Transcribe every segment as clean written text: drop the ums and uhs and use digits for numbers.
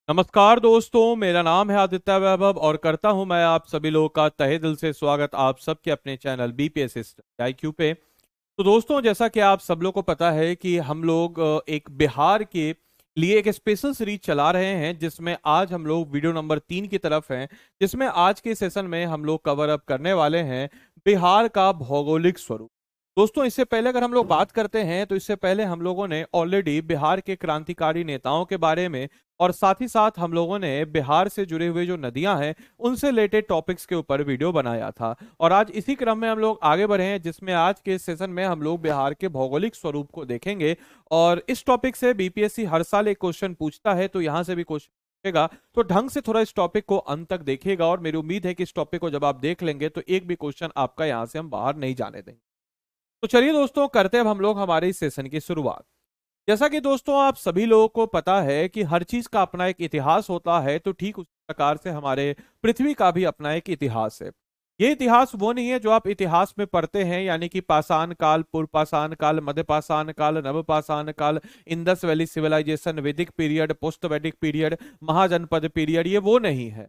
नमस्कार दोस्तों, मेरा नाम है आदित्य वैभव और करता हूं मैं आप सभी लोगों का तहे दिल से स्वागत आप सबके अपने चैनल बीपीएस सिस्टम आईक्यू पे। तो दोस्तों, जैसा कि आप सब लोग को पता है कि हम लोग एक बिहार के लिए एक स्पेशल सीरीज चला रहे हैं, जिसमें आज हम लोग वीडियो नंबर 3 की तरफ हैं, जिसमें आज के सेशन में हम लोग कवर अप करने वाले हैं बिहार का भौगोलिक स्वरूप। दोस्तों, इससे पहले अगर हम लोग बात करते हैं तो इससे पहले हम लोगों ने ऑलरेडी बिहार के क्रांतिकारी नेताओं के बारे में और साथ ही साथ हम लोगों ने बिहार से जुड़े हुए जो नदियां हैं उनसे रिलेटेड टॉपिक्स के ऊपर वीडियो बनाया था। और आज इसी क्रम में हम लोग आगे बढ़े हैं, जिसमें आज के सेशन में हम लोग बिहार के भौगोलिक स्वरूप को देखेंगे। और इस टॉपिक से बीपीएससी हर साल एक क्वेश्चन पूछता है, तो यहाँ से भी क्वेश्चन पूछेगा, तो ढंग से थोड़ा इस टॉपिक को अंत तक देखिएगा। और मेरी उम्मीद है कि इस टॉपिक को जब आप देख लेंगे तो एक भी क्वेश्चन आपका यहाँ से हम बाहर नहीं जाने देंगे। तो चलिए दोस्तों, करते हैं अब हम लोग हमारे इस सेशन की शुरुआत। जैसा कि दोस्तों आप सभी लोगों को पता है कि हर चीज का अपना एक इतिहास होता है, तो ठीक उसी प्रकार से हमारे पृथ्वी का भी अपना एक इतिहास है। ये इतिहास वो नहीं है जो आप इतिहास में पढ़ते हैं, यानी कि पाषाण काल, पूर्व पाषाण काल, मध्य पाषाण काल, नव पाषाण काल, इंडस वैली सिविलाइजेशन, वैदिक पीरियड, पोस्ट वैदिक पीरियड, महाजनपद पीरियड। ये वो नहीं है।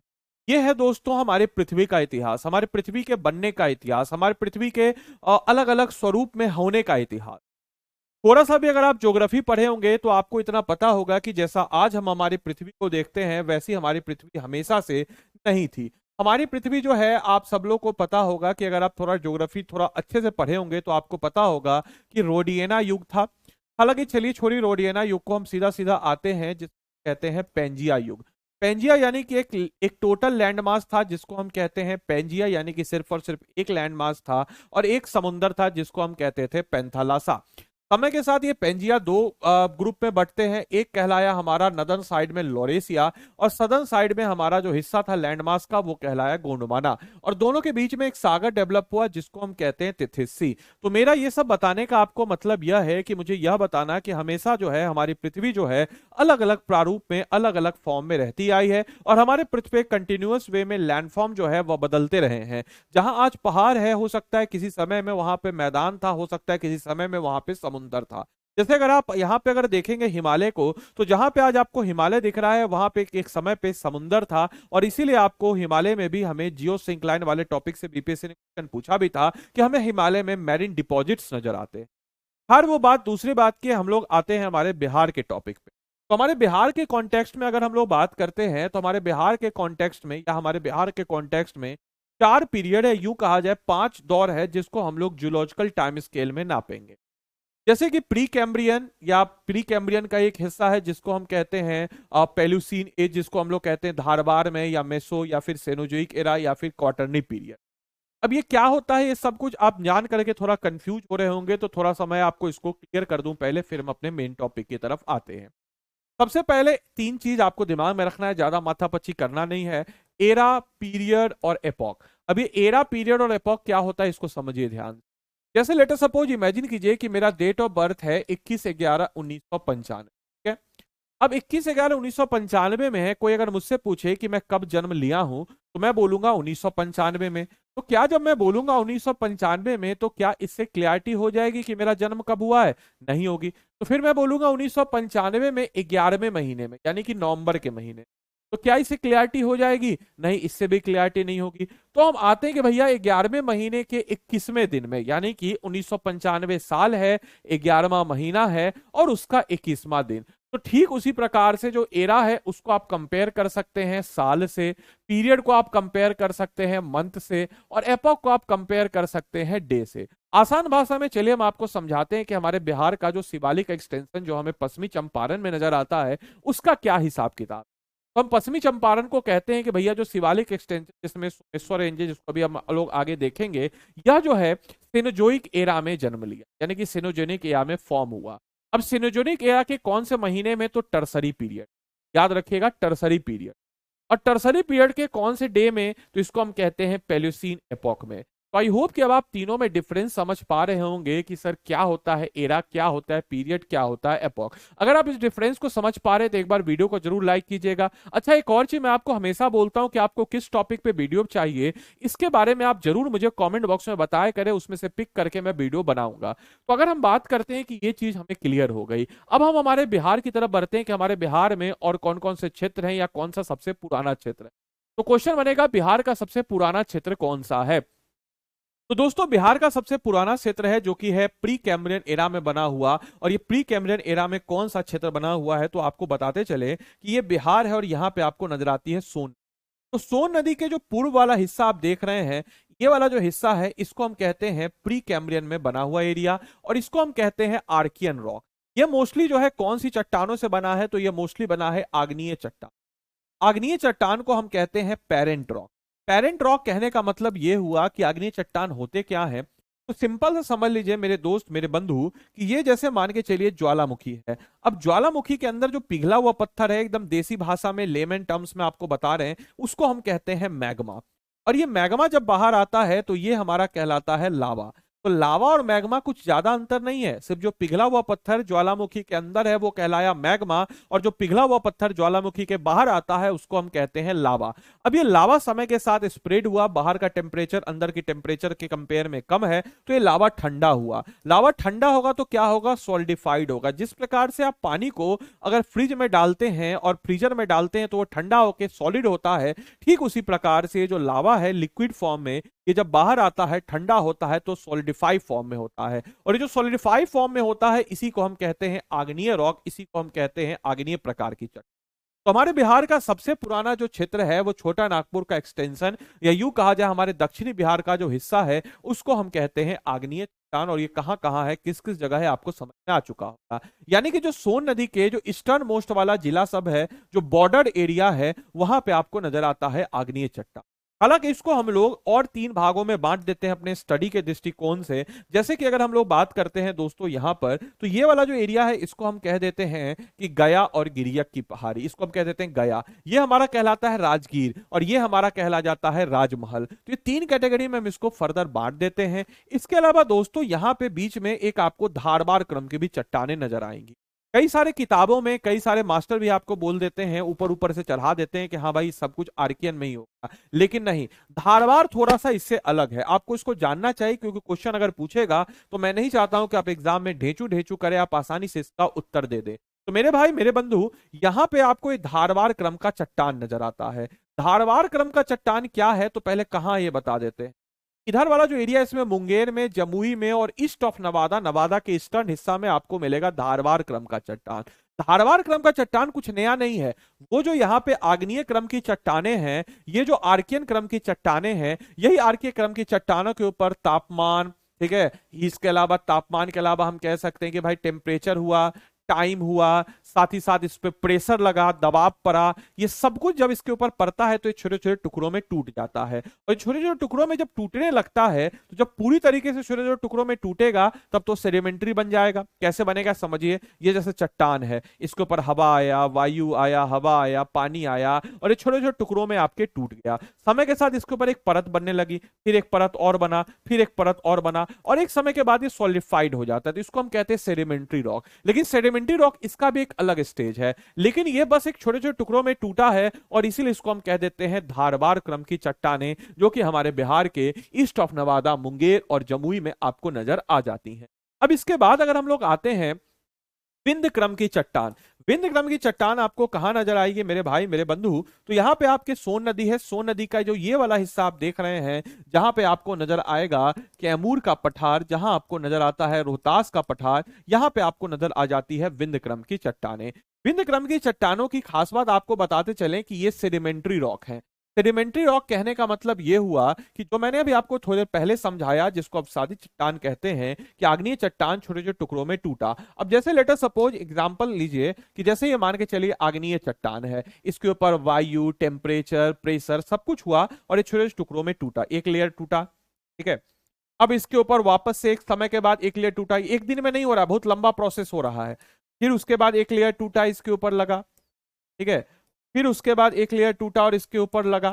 ये है दोस्तों हमारे पृथ्वी का इतिहास, हमारे पृथ्वी के बनने का इतिहास, हमारे पृथ्वी के अलग अलग स्वरूप में होने का इतिहास। थोड़ा सा भी अगर आप ज्योग्राफी पढ़े होंगे तो आपको इतना पता होगा कि जैसा आज हम हमारी पृथ्वी को देखते हैं, वैसी हमारी पृथ्वी हमेशा से नहीं थी। हमारी पृथ्वी जो है, आप सब लोग को पता होगा कि अगर आप थोड़ा ज्योग्राफी थोड़ा अच्छे से पढ़े होंगे तो आपको पता होगा कि रोडियना युग था। हालांकि चलिए छोड़ी रोडियना युग को, हम सीधा सीधा आते हैं जिस कहते हैं पेंजिया युग। पेंजिया यानी कि एक टोटल लैंड मास था जिसको हम कहते हैं पेंजिया, यानी कि सिर्फ और सिर्फ एक लैंड मास था और एक समुंदर था जिसको हम कहते थे पेंथालासा। समय के साथ ये पेंजिया दो ग्रुप में बंटते हैं। एक कहलाया हमारा नदन साइड में लोरेसिया, और सदर्न साइड में हमारा जो हिस्सा था लैंडमास का वो कहलाया गोंडवाना। और दोनों के बीच में एक सागर डेवलप हुआ जिसको हम कहते हैं तिथिस्सी। तो मेरा ये सब बताने का आपको मतलब यह है कि मुझे यह बताना कि हमेशा जो है हमारी पृथ्वी जो है अलग अलग प्रारूप में, अलग अलग फॉर्म में रहती आई है, और हमारे पृथ्वी कंटिन्यूअस वे में लैंडफॉर्म जो है वह बदलते रहे हैं। जहां आज पहाड़ है, हो सकता है किसी समय में वहां पे मैदान था, हो सकता है किसी समय में वहां पे समुंदर था। जैसे अगर आप यहाँ पे अगर देखेंगे हिमालय को, तो जहां पे आज आपको हिमालय दिख रहा है वहां पे एक समय पे समुंदर था। और इसीलिए आपको हिमालय में भी हमें जियो सिंक्लाइन वाले टॉपिक से बीपीएससी ने क्वेश्चन पूछा भी था कि हमें हिमालय में मैरिन डिपॉजिट्स नजर आते हैं। हर वो बात दूसरी बात की, हम लोग आते हैं हमारे बिहार के टॉपिक पे। तो हमारे बिहार के कॉन्टेक्स्ट में अगर हम लोग बात करते हैं, तो हमारे बिहार के कॉन्टेक्स्ट में या हमारे बिहार के कॉन्टेक्स्ट में 4 पीरियड है, यूं कहा जाए 5 दौर है, जिसको हम लोग जूलॉजिकल टाइम स्केल में नापेंगे। जैसे कि प्री कैम्ब्रियन, या प्री कैम्ब्रियन का एक हिस्सा है जिसको हम कहते हैं पेलुसीन एज, जिसको हम लोग कहते हैं धारवार में, या मेसो, या फिर सेनोजोइक एरा, या फिर क्वार्टरनी पीरियड। अब ये क्या होता है, ये सब कुछ आप जान करके थोड़ा कंफ्यूज हो रहे होंगे, तो थोड़ा सा मैं आपको इसको क्लियर कर दूं पहले, फिर हम अपने मेन टॉपिक की तरफ आते हैं। सबसे पहले 3 चीज आपको दिमाग में रखना है, ज्यादा माथापच्ची करना नहीं है। एरा, पीरियड और एपॉक। अब ये एरा, पीरियड और एपॉक क्या होता है इसको समझिए ध्यान से। जैसे लेटर सपोज इमेजिन कीजिए कि मेरा डेट ऑफ बर्थ है 21/11/1995। ठीक है। अब 21/11/1995 में है, कोई अगर मुझसे पूछे कि मैं कब जन्म लिया हूं, तो मैं बोलूंगा 1995 में। तो क्या जब मैं बोलूंगा 1995 में, तो क्या इससे क्लियरिटी हो जाएगी कि मेरा जन्म कब हुआ है? नहीं होगी। तो फिर मैं बोलूंगा 1995 में 11वें महीने में, यानी कि नवंबर के महीने। तो क्या इससे क्लियरिटी हो जाएगी? नहीं, इससे भी क्लियरिटी नहीं होगी। तो हम आते हैं कि भैया 11वें महीने के 21वें दिन में, यानी कि 1995 साल है, 11वां महीना है और उसका 21वां दिन। तो ठीक उसी प्रकार से जो एरा है उसको आप कंपेयर कर सकते हैं साल से, पीरियड को आप कंपेयर कर सकते हैं मंथ से, और एपॉक को आप कंपेयर कर सकते हैं डे से। आसान भाषा में चलिए हम आपको समझाते हैं कि हमारे बिहार का जो शिवालिक एक्सटेंशन जो हमें पश्चिमी चंपारण में नजर आता है, उसका क्या हिसाब किताब। तो हम पश्चिमी चंपारण को कहते हैं कि भैया जो शिवालिक एक्सटेंशन जिसमें सोमेश्वर रेंज है, जिसको भी हम लोग आगे देखेंगे, यह जो है सिनोजोइक एरा में जन्म लिया, यानी कि सिनोजेनिक एरा में फॉर्म हुआ। अब सिनोजेनिक एरा के कौन से महीने में? तो टर्सरी पीरियड, याद रखिएगा टर्सरी पीरियड। और टर्सरी पीरियड के कौन से डे में? तो इसको हम कहते हैं पेल्यूसीन एपॉक में। तो आई होप कि अब आप तीनों में डिफरेंस समझ पा रहे होंगे कि सर क्या होता है एरा, क्या होता है पीरियड, क्या होता है एपॉक। अगर आप इस डिफरेंस को समझ पा रहे हैं तो एक बार वीडियो को जरूर लाइक कीजिएगा। अच्छा, एक और चीज मैं आपको हमेशा बोलता हूं कि आपको किस टॉपिक पे वीडियो चाहिए, इसके बारे में आप जरूर मुझे कमेंट बॉक्स में बताया करें, उसमें से पिक करके मैं वीडियो बनाऊंगा। तो अगर हम बात करते हैं कि ये चीज हमें क्लियर हो गई, अब हम हमारे बिहार की तरफ बढ़ते हैं कि हमारे बिहार में और कौन कौन से क्षेत्र हैं या कौन सा सबसे पुराना क्षेत्र है। तो क्वेश्चन बनेगा बिहार का सबसे पुराना क्षेत्र कौन सा है। तो दोस्तों बिहार का सबसे पुराना क्षेत्र है जो कि है प्री कैम्ब्रियन एरा में बना हुआ, और ये प्री कैम्ब्रियन एरा में कौन सा क्षेत्र बना हुआ है तो आपको बताते चले कि ये बिहार है, और यहाँ पे आपको नजर आती है सोन। तो सोन नदी के जो पूर्व वाला हिस्सा आप देख रहे हैं, ये वाला जो हिस्सा है इसको हम कहते हैं प्री कैम्ब्रियन में बना हुआ एरिया, और इसको हम कहते हैं आर्कियन रॉक। ये मोस्टली जो है कौन सी चट्टानों से बना है, तो ये मोस्टली बना है आग्नेय चट्टान। आग्नेय चट्टान को हम कहते हैं पेरेंट रॉक। पेरेंट रॉक कहने का मतलब यह हुआ कि आग्नेय चट्टान होते क्या है, तो सिंपल से समझ लीजिए मेरे दोस्त मेरे बंधु कि ये जैसे मान के चलिए ज्वालामुखी है। अब ज्वालामुखी के अंदर जो पिघला हुआ पत्थर है, एकदम देसी भाषा में लेमन टर्म्स में आपको बता रहे हैं, उसको हम कहते हैं मैग्मा। और ये मैग्मा जब बाहर आता है तो ये हमारा कहलाता है लावा। तो लावा और मैग्मा कुछ ज्यादा अंतर नहीं है, सिर्फ जो पिघला हुआ पत्थर ज्वालामुखी के अंदर है वो कहलाया मैग्मा, और जो पिघला हुआ पत्थर ज्वालामुखी के बाहर आता है उसको हम कहते हैं लावा। अब ये लावा समय के साथ स्प्रेड हुआ, बाहर का टेम्परेचर अंदर की टेम्परेचर के कंपेयर में कम है, तो ये लावा ठंडा हुआ। लावा ठंडा होगा तो क्या होगा, सॉलिडिफाइड होगा। जिस प्रकार से आप पानी को अगर फ्रिज में डालते हैं और फ्रीजर में डालते हैं तो वो ठंडा होकर सॉलिड होता है, ठीक उसी प्रकार से जो लावा है लिक्विड फॉर्म में, ये जब बाहर आता है ठंडा होता है तो सॉलिडिफाई फॉर्म में होता है, और ये जो सॉलिडिफाई फॉर्म में होता है इसी को हम कहते हैं आग्नेय रॉक, इसी को हम कहते हैं आग्नेय प्रकार की चट्टान। तो हमारे बिहार का सबसे पुराना जो क्षेत्र है वो छोटा नागपुर का एक्सटेंशन, या यूं कहा जाए हमारे दक्षिणी बिहार का जो हिस्सा है उसको हम कहते हैं आग्नेय चट्टान। और ये कहां कहां है, किस किस जगह है, आपको समझ में आ चुका होगा। यानी कि जो सोन नदी के जो ईस्टर्न मोस्ट वाला जिला सब है, जो बॉर्डर एरिया है, वहां पे आपको नजर आता है आग्नेय चट्टान। हालांकि इसको हम लोग और तीन भागों में बांट देते हैं अपने स्टडी के दृष्टिकोण से। जैसे कि अगर हम लोग बात करते हैं दोस्तों यहां पर, तो ये वाला जो एरिया है इसको हम कह देते हैं कि गया और गिरियक की पहाड़ी, इसको हम कह देते हैं गया। ये हमारा कहलाता है राजगीर, और ये हमारा कहला जाता है राजमहल। तो ये तीन कैटेगरी में हम इसको फर्दर बांट देते हैं। इसके अलावा दोस्तों यहाँ पे बीच में एक आपको धारबार क्रम की भी चट्टानें नजर आएंगी। कई सारे किताबों में कई सारे मास्टर भी आपको बोल देते हैं, ऊपर ऊपर से चढ़ा देते हैं कि हाँ भाई सब कुछ आर्कियन में ही होगा, लेकिन नहीं, धारवाड़ थोड़ा सा इससे अलग है। आपको इसको जानना चाहिए क्योंकि क्वेश्चन अगर पूछेगा तो मैं नहीं चाहता हूं कि आप एग्जाम में ढेंचू ढेंचू करें, आप आसानी से इसका उत्तर दे दे। तो मेरे भाई मेरे बंधु, यहाँ पे आपको एक धारवाड़ क्रम का चट्टान नजर आता है। धारवाड़ क्रम का चट्टान क्या है तो पहले कहाँ ये बता देते हैं। इधर वाला जो एरिया है इसमें मुंगेर में, जमुई में और ईस्ट ऑफ नवादा, नवादा के ईस्टर्न हिस्सा में आपको मिलेगा धारवाड़ क्रम का चट्टान। धारवाड़ क्रम का चट्टान कुछ नया नहीं है, वो जो यहाँ पे आग्नेय क्रम की चट्टानें हैं, ये जो आर्कियन क्रम की चट्टानें हैं, यही आर्कियन क्रम की चट्टानों के ऊपर तापमान, ठीक है, इसके अलावा तापमान के अलावा हम कह सकते हैं कि भाई टेम्परेचर हुआ, टाइम हुआ, साथ ही साथ इस पे प्रेशर लगा, दबाव पड़ा, ये सब कुछ जब इसके ऊपर पड़ता है तो ये छोटे छोटे टुकड़ों में टूट जाता है। और छोटे छोटे टुकड़ों में जब टूटने लगता है तो जब पूरी तरीके से छोटे छोटे टुकड़ों में टूटेगा तब तो सेडिमेंट्री बन जाएगा। कैसे बनेगा समझिए, ये जैसे चट्टान है, इसके ऊपर हवा आया, वायु आया, हवा आया, पानी आया, और ये छोटे छोटे टुकड़ों में आपके टूट गया। समय के साथ इसके ऊपर एक परत बनने लगी, फिर एक परत और बना, फिर एक परत और बना, और एक समय के बाद ये सॉलिडिफाइड हो जाता है। तो इसको हम कहते हैं सेडिमेंट्री रॉक। लेकिन सेडिमेंट्री रॉक इसका भी एक अलग स्टेज है, लेकिन ये बस एक छोटे छोटे टुकड़ों में टूटा है, और इसीलिए इसको हम कह देते हैं धारवाड़ क्रम की चट्टानें, जो कि हमारे बिहार के ईस्ट ऑफ नवादा, मुंगेर और जमुई में आपको नजर आ जाती हैं। अब इसके बाद अगर हम लोग आते हैं विंध्य क्रम की चट्टान। विंध्य क्रम की चट्टान आपको कहां नजर आएगी मेरे भाई मेरे बंधु, तो यहां पे आपके सोन नदी है। सोन नदी का जो ये वाला हिस्सा आप देख रहे हैं, जहां पे आपको नजर आएगा कैमूर का पठार, जहां आपको नजर आता है रोहतास का पठार, यहां पे आपको नजर आ जाती है विंध्य क्रम की चट्टानें। विंध्य क्रम की चट्टानों की खास बात आपको बताते चलें कि ये सेडिमेंट्री रॉक है। सेडिमेंट्री रॉक कहने का मतलब यह हुआ कि जो मैंने अभी आपको थोड़ी देर पहले समझाया, जिसको अब सादी चट्टान कहते हैं, कि आग्नेय चट्टान छोटे छोटे टुकड़ों में टूटा। अब जैसे लेटर सपोज एग्जांपल लीजिए कि जैसे ये मान के चलिए आग्नेय चट्टान है, इसके ऊपर वायु, टेम्परेचर, प्रेशर सब कुछ हुआ और ये छोटे छोटे टुकड़ों में टूटा, एक लेयर टूटा, ठीक है। अब इसके ऊपर वापस से एक समय के बाद एक लेयर टूटा, एक दिन में नहीं हो रहा, बहुत लंबा प्रोसेस हो रहा है। फिर उसके बाद एक लेयर टूटा, इसके ऊपर लगा, ठीक है। फिर उसके बाद एक लेयर टूटा और इसके ऊपर लगा।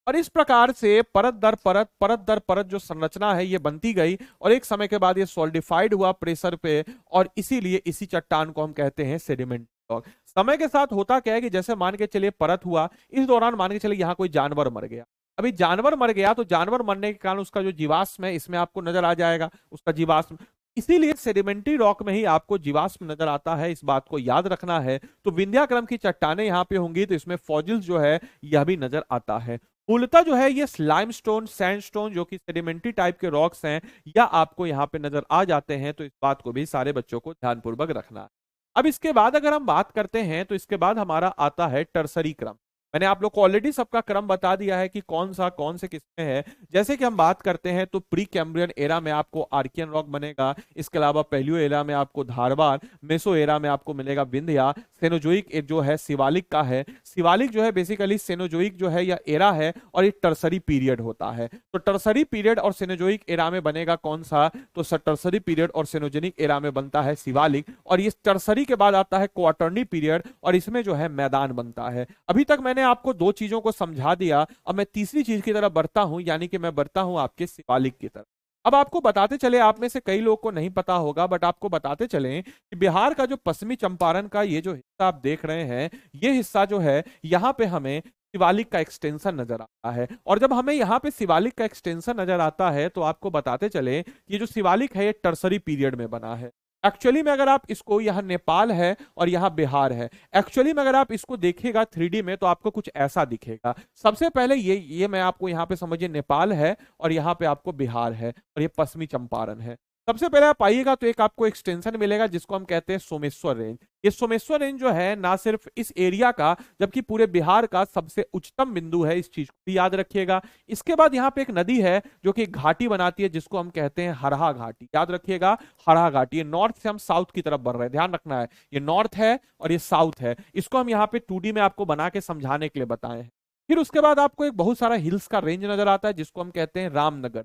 और इस प्रकार से परत दर परत परत दर परत जो संरचना है ये बनती गई और एक समय के बाद ये सॉलिडिफाइड हुआ प्रेशर पे, और इसीलिए इसी चट्टान को हम कहते हैं सेडिमेंट रॉक। समय के साथ होता क्या है कि जैसे मान के चलिए परत हुआ, इस दौरान मान के चलिए यहाँ कोई जानवर मर गया। अभी जानवर मर गया तो जानवर मरने के कारण उसका जो जीवाश्म है इसमें आपको नजर आ जाएगा, उसका जीवाश्म। इसीलिए सेडिमेंट्री रॉक में ही आपको जीवाश्म नजर आता है, इस बात को याद रखना है। तो विंध्याक्रम की चट्टानें यहाँ पे होंगी तो इसमें फॉजिल्स जो है यह भी नजर आता है। मूलतः जो है ये लाइमस्टोन, सैंडस्टोन जो कि सेडिमेंट्री टाइप के रॉक्स हैं, या आपको यहाँ पे नजर आ जाते हैं। तो इस बात को भी सारे बच्चों को ध्यानपूर्वक रखना है। अब इसके बाद अगर हम बात करते हैं तो इसके बाद हमारा आता है टर्सरी क्रम। मैंने आप लोग को ऑलरेडी सबका क्रम बता दिया है कि कौन से किसमें है। जैसे कि हम बात करते हैं तो प्री कैम्ब्रियन एरा में आपको आर्कियन रॉक बनेगा, इसके अलावा पैलियो एरा में आपको धारवार, मेसो एरा में आपको मिलेगा विंध्या, सेनोजोइक जो है शिवालिक का है। शिवालिक जो है बेसिकली सेनोजोइक जो है या एरा है, और एक टर्सरी पीरियड होता है। तो टर्सरी पीरियड और सेनोजोइक एरा में बनेगा कौन सा, तो टर्सरी पीरियड और सेनोजेनिक एरा में बनता है शिवालिक। और इस टर्सरी के बाद आता है क्वार्टरनी पीरियड, और इसमें जो है मैदान बनता है। अभी तक मैंने आपको दो चीजों को समझा दिया, अब मैं तीसरी चीज की तरफ बढ़ता हूं, यानी कि मैं बढ़ता हूं आपके शिवालिक की तरफ। अब आपको बताते चले, आप में से कई लोग को नहीं पता होगा बट आपको बताते चले कि बिहार का जो पश्चिमी चंपारण का ये जो हिस्सा आप देख रहे हैं, ये हिस्सा जो है यहाँ पे हमें शिवालिक का एक्सटेंशन नजर आता है। और जब हमें यहाँ पे शिवालिक का एक्सटेंशन नजर आता है तो आपको बताते चले कि ये जो शिवालिक है ये टर्सरी पीरियड में बना है। एक्चुअली में अगर आप इसको, यहाँ नेपाल है और यहाँ बिहार है, एक्चुअली में अगर आप इसको देखिएगा 3D में तो आपको कुछ ऐसा दिखेगा। सबसे पहले ये मैं आपको यहाँ पे समझिए नेपाल है और यहाँ पे आपको बिहार है और ये पश्चिमी चंपारण है। सबसे पहले आप आइएगा तो एक आपको एक्सटेंशन मिलेगा जिसको हम कहते हैं सोमेश्वर रेंज। ये सोमेश्वर रेंज जो है ना सिर्फ इस एरिया का जबकि पूरे बिहार का सबसे उच्चतम बिंदु है, इस चीज को भी याद रखिएगा। इसके बाद यहाँ पे एक नदी है जो कि घाटी बनाती है जिसको हम कहते हैं हरहा घाटी, याद रखिएगा हरहा घाटी। ये नॉर्थ से हम साउथ की तरफ बढ़ रहे हैं, ध्यान रखना है, ये नॉर्थ है और ये साउथ है। इसको हम यहाँ पे 2D में आपको बना के समझाने के लिए बताए हैं। फिर उसके बाद आपको एक बहुत सारा हिल्स का रेंज नजर आता है जिसको हम कहते हैं रामनगर।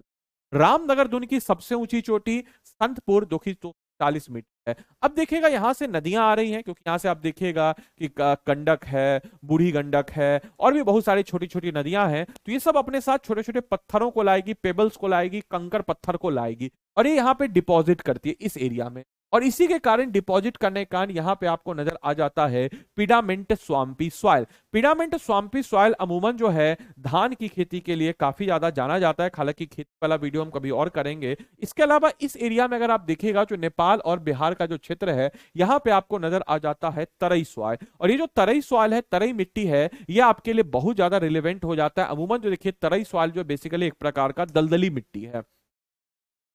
रामनगर दुनिया की सबसे ऊंची चोटी संतपुर जो कि 40 मीटर है। अब देखिएगा यहां से नदियां आ रही हैं, क्योंकि यहां से आप देखिएगा कि गंडक है, बूढ़ी गंडक है, और भी बहुत सारी छोटी छोटी नदियां हैं। तो ये सब अपने साथ छोटे छोटे पत्थरों को लाएगी, पेबल्स को लाएगी, कंकर पत्थर को लाएगी, और ये यहाँ पे डिपॉजिट करती है इस एरिया में। और इसी के कारण डिपॉजिट करने के कारण यहाँ पे आपको नजर आ जाता है पिडामेंट स्वाम्पी सॉइल। पिडामेंट स्वाम्पी सॉइल अमूमन जो है धान की खेती के लिए काफी ज्यादा जाना जाता है, हालांकि खेती वाला वीडियो हम कभी और करेंगे। इसके अलावा इस एरिया में अगर आप देखिएगा जो नेपाल और बिहार का जो क्षेत्र है, यहाँ पे आपको नजर आ जाता है तरई सॉइल। और ये जो तरई सॉइल है, तरई मिट्टी है, ये आपके लिए बहुत ज्यादा रिलेवेंट हो जाता है। अमूमन जो देखिए तरई सॉइल जो बेसिकली एक प्रकार का दलदली मिट्टी है।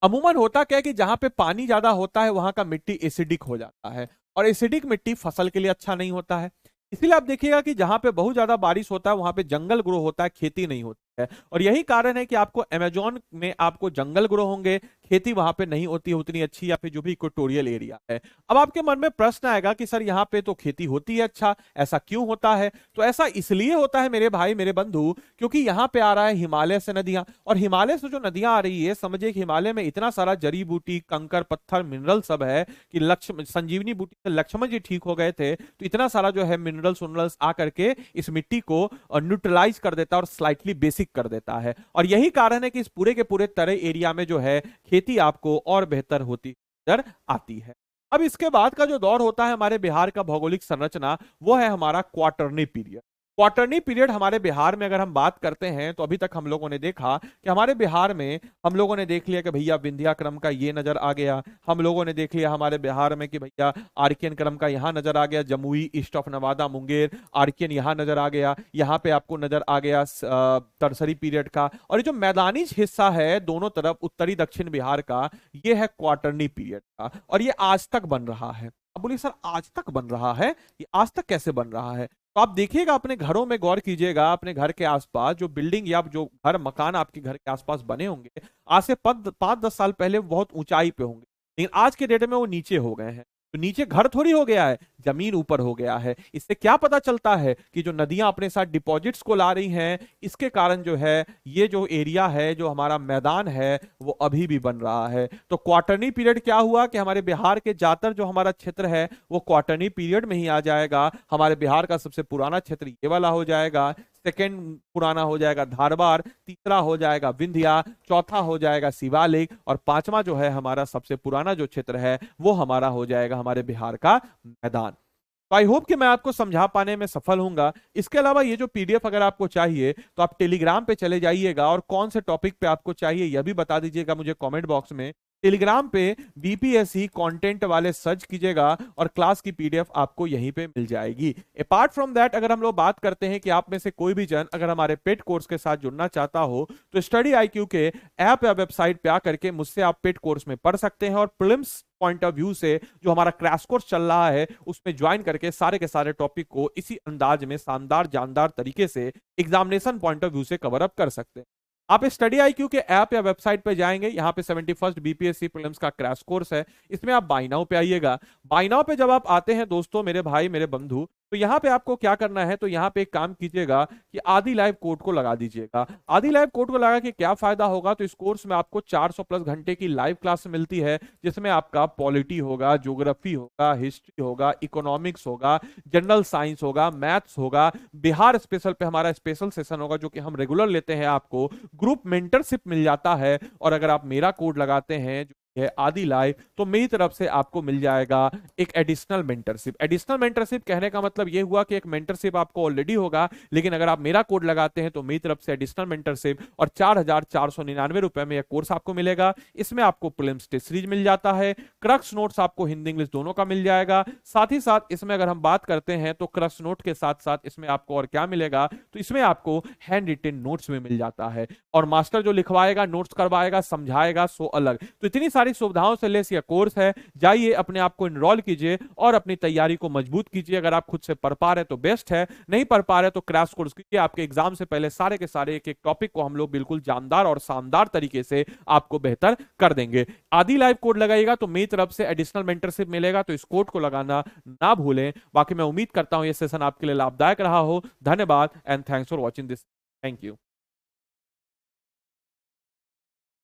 अमूमन होता क्या है कि जहां पे पानी ज्यादा होता है वहां का मिट्टी एसिडिक हो जाता है, और एसिडिक मिट्टी फसल के लिए अच्छा नहीं होता है। इसीलिए आप देखिएगा कि जहां पे बहुत ज्यादा बारिश होता है वहां पे जंगल ग्रो होता है, खेती नहीं होती है। और यही कारण है कि आपको अमेजोन में आपको जंगल ग्रो होंगे, खेती वहां पे नहीं होती है उतनी अच्छी, या फिर जो भी इक्वेटोरियल एरिया है। अब आपके मन में प्रश्न आएगा कि सर यहाँ पे तो खेती होती है, अच्छा ऐसा क्यों होता है? तो ऐसा इसलिए होता है मेरे भाई मेरे बंधु, क्योंकि यहाँ पे आ रहा है हिमालय से नदियां, और हिमालय से जो नदियां आ रही है, समझिए कि हिमालय में इतना सारा जड़ी बूटी, कंकर पत्थर, मिनरल सब है कि लक्ष्मण संजीवनी बूटी से लक्ष्मण जी ठीक हो गए थे, तो इतना सारा जो है मिनरल्स आकर के इस मिट्टी को न्यूट्रलाइज कर देता है और स्लाइटली बेसिक कर देता है। और यही कारण है कि इस पूरे के पूरे तराई एरिया में जो है खेती आपको और बेहतर होती नजर आती है। अब इसके बाद का जो दौर होता है हमारे बिहार का भौगोलिक संरचना, वो है हमारा क्वार्टरनी पीरियड। क्वार्टरनी पीरियड हमारे बिहार में अगर हम बात करते हैं तो अभी तक हम लोगों ने देखा कि हमारे बिहार में हम लोगों ने देख लिया कि भैया विंध्या क्रम का ये नजर आ गया, हम लोगों ने देख लिया हमारे बिहार में कि भैया आर्कियन क्रम का यहाँ नजर आ गया, Jamui, east of Nawada, Munger, Archaean यहाँ नजर आ गया, यहाँ पे आपको नजर आ गया टर्सरी पीरियड का। और ये जो मैदानी हिस्सा है दोनों तरफ उत्तरी दक्षिण बिहार का, ये है क्वार्टरनी पीरियड का, और ये आज तक बन रहा है। अब बोलिए सर आज तक बन रहा है, ये आज तक कैसे बन रहा है? तो आप देखिएगा, अपने घरों में गौर कीजिएगा, अपने घर के आसपास जो बिल्डिंग या जो घर मकान आपके घर के आसपास बने होंगे, आज से 5-10 साल पहले बहुत ऊंचाई पे होंगे, लेकिन आज के डेट में वो नीचे हो गए हैं। तो नीचे घर थोड़ी हो गया है, जमीन ऊपर हो गया है। इससे क्या पता चलता है कि जो नदियां अपने साथ डिपॉजिट्स को ला रही हैं, इसके कारण जो है ये जो एरिया है, जो हमारा मैदान है, वो अभी भी बन रहा है। तो क्वार्टरनी पीरियड क्या हुआ कि हमारे बिहार के ज्यादातर जो हमारा क्षेत्र है वो क्वार्टरनी पीरियड में ही आ जाएगा। हमारे बिहार का सबसे पुराना क्षेत्र ये वाला हो जाएगा। सेकंड पुराना हो जाएगा धारवाड़, तीसरा हो जाएगा विंध्या, चौथा हो जाएगा शिवालिक, और पांचवा जो है हमारा सबसे पुराना जो क्षेत्र है वो हमारा हो जाएगा हमारे बिहार का मैदान। तो आई होप कि मैं आपको समझा पाने में सफल हूंगा। इसके अलावा ये जो पीडीएफ अगर आपको चाहिए तो आप टेलीग्राम पे चले जाइएगा, और कौन से टॉपिक पे आपको चाहिए यह भी बता दीजिएगा मुझे कमेंट बॉक्स में। टेलीग्राम पे बीपीएससी कंटेंट वाले सर्च कीजिएगा और क्लास की पीडीएफ आपको यहीं पे मिल जाएगी। अपार्ट फ्रॉम दैट, अगर हम लोग बात करते हैं कि आप में से कोई भी जन अगर हमारे पेड कोर्स के साथ जुड़ना चाहता हो तो स्टडी आईक्यू के ऐप या वेबसाइट पे आकर के मुझसे आप पेड कोर्स में पढ़ सकते हैं, और प्रीलिम्स पॉइंट ऑफ व्यू से जो हमारा क्रैश कोर्स चल रहा है उसमें ज्वाइन करके सारे के सारे टॉपिक को इसी अंदाज में शानदार जानदार तरीके से एग्जामिनेशन पॉइंट ऑफ व्यू से कवर अप कर सकते हैं। आप स्टडी आईक्यू के ऐप या वेबसाइट पे जाएंगे, यहाँ पे 71st बीपीएससी प्रीलिम्स का क्रैश कोर्स है, इसमें आप बाय नाउ पे आइएगा। बाय नाउ पे जब आप आते हैं दोस्तों, मेरे भाई मेरे बंधु, तो यहाँ पे आपको क्या करना है, तो यहाँ पे एक काम कीजिएगा कि आदि लाइव कोड को लगा दीजिएगा। आदि लाइव कोड को लगा के क्या फायदा होगा, तो इस कोर्स में आपको 400 प्लस घंटे की लाइव क्लास मिलती है, जिसमें आपका पॉलिटी होगा, ज्योग्राफी होगा, हिस्ट्री होगा, इकोनॉमिक्स होगा, जनरल साइंस होगा, मैथ्स होगा, बिहार स्पेशल पे हमारा स्पेशल सेशन होगा जो कि हम रेगुलर लेते हैं। आपको ग्रुप मेंटरशिप मिल जाता है, और अगर आप मेरा कोड लगाते हैं है आदि लाइव, तो मेरी तरफ से आपको मिल जाएगा एक एडिशनल मेंटरशिप। एडिशनल मेंटरशिप कहने का मतलब ये हुआ कि एक मेंटरशिप आपको ऑलरेडी होगा, लेकिन अगर आप मेरा कोड लगाते हैं तो मेरी तरफ से एडिशनल मेंटरशिप और 4,499 रुपए में यह कोर्स आपको मिलेगा। इसमें आपको प्रीलिम्स टेस्ट सीरीज मिल जाता है, क्रक्स नोट्स आपको हिंदी इंग्लिश दोनों का मिल जाएगा। साथ ही साथ इसमें अगर हम बात करते हैं तो क्रक्स नोट के साथ साथ इसमें आपको और क्या मिलेगा, तो इसमें आपको हैंड रिटन नोट्स भी मिल जाता है, और मास्टर जो लिखवाएगा, नोट्स करवाएगा, समझाएगा, सो अलग। तो इतनी सारी सुविधाओं से लेस यह कोर्स है। जाइए अपने आप को इनरोल कीजिए और अपनी तैयारी को मजबूत कीजिए। अगर आप खुद से पढ़ पा रहे तो बेस्ट है, नहीं पढ़ पा रहे तो क्रैश कोर्स कीजिए। आपके एग्जाम से पहले सारे के सारे एक एक टॉपिक को हम लोग बिल्कुल जानदार और शानदार तरीके से आपको बेहतर कर देंगे। आदि लाइव कोड लगाइएगा तो मेरी तरफ से एडिशनल मेंटरशिप मिलेगा, तो इस कोड को लगाना ना भूलें। बाकी मैं उम्मीद करता हूं यह सेशन आपके लिए लाभदायक रहा हो। धन्यवाद and thanks for watching this. Thank you.